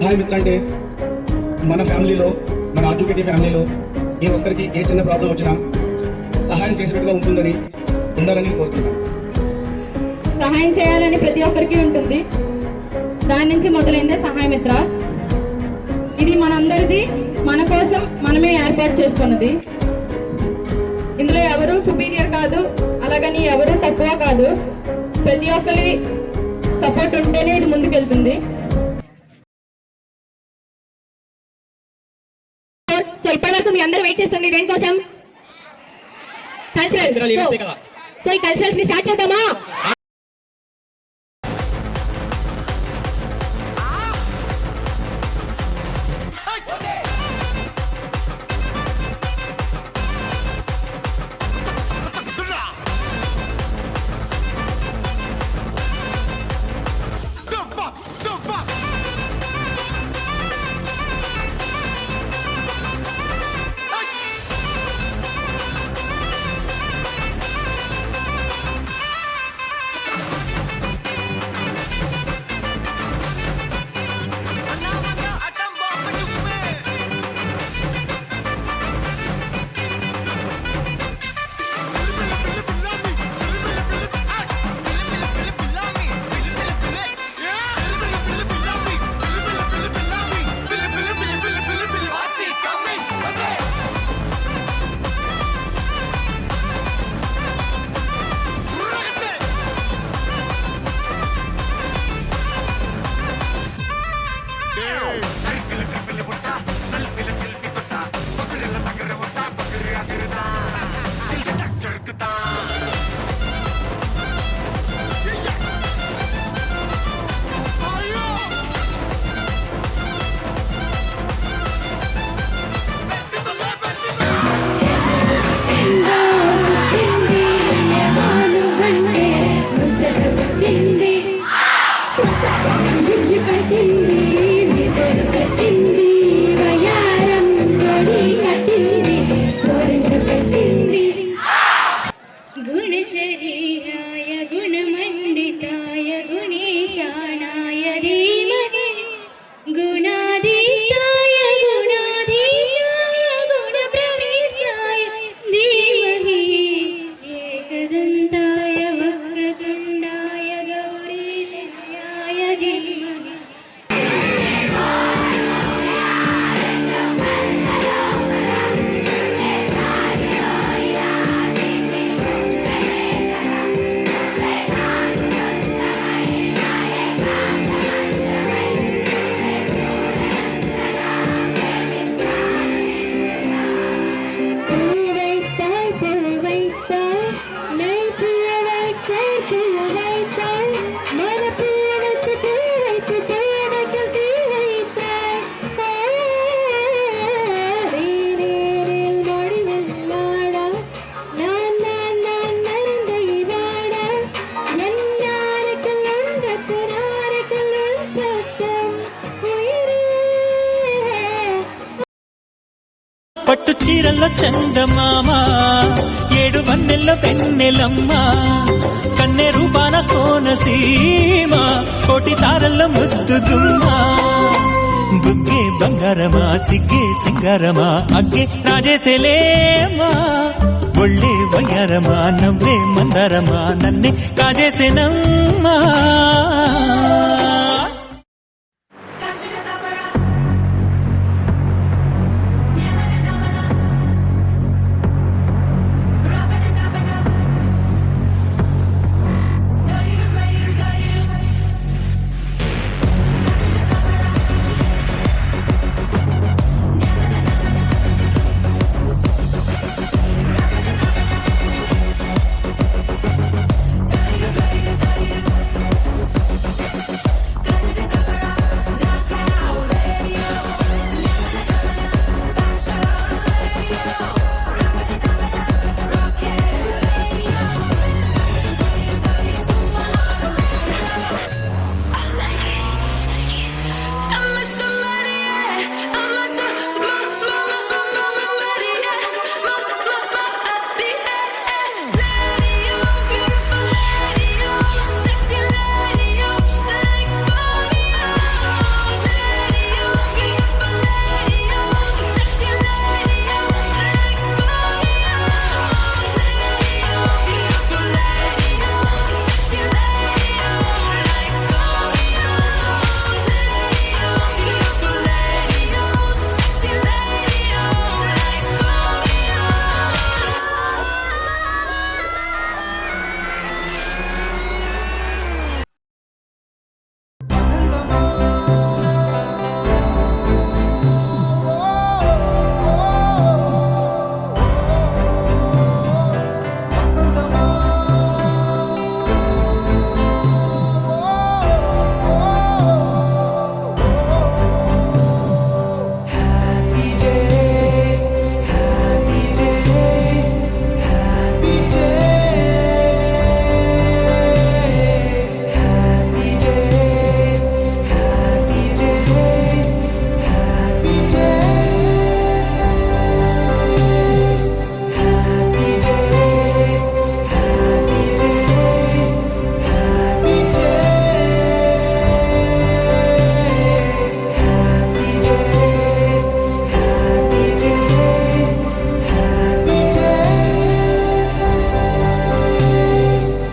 సహాయ మిత్ర అంటే మన ఫ్యామిలీలో, మన ఆర్జుకేటీ ఫ్యామిలీలో ఏ ఒక్కరికి ఏ చిన్న ప్రాబ్లం వచ్చినా సహాయం చేసినట్టుగా ఉండాలని కోరుతున్నాను. సహాయం చేయాలని ప్రతి ఒక్కరికి ఉంటుంది. దాని నుంచి మొదలైందే సహాయ మిత్ర. ఇది మనందరిది, మన కోసం మనమే ఏర్పాటు చేసుకున్నది. ఇందులో ఎవరు సుపీరియర్ కాదు, అలాగని ఎవరు తక్కువ కాదు. ప్రతి ఒక్కరి సపోర్ట్ ఉంటేనే ఇది ముందుకెళ్తుంది. సో ఇప్పటి వరకు మీ అందరూ వెయిట్ చేస్తుంది దేనికోసం? కల్చరల్స్. సో ఈ కల్చరల్స్ ని స్టార్ట్ చేద్దామా? గుణశరీరాయ గుణమండితాయ గుణేశానాయ ధీమహి గుణాధీతాయ గుణాధీశాయ గుణప్రవిష్టాయ ధీమహి ఏకదంతాయ వక్రతుండాయ గౌరీనిలయాయ ధీమహి. పట్టు చీరల్లో చందమామ, ఏడు వన్నెల్లో వెన్నెలమ్మ, కన్నె రూపాన కోనసీమ, కోటి తారల్లో ముద్దుగుమ్మ. బుగ్గే బంగారమా, సిగ్గే సింగారమా, అగ్గే రాజేసేలేమా, ఒళ్ళే వయ్యారమా, నవ్వే మందారమా, నన్నే కాజేసేనమ్మా.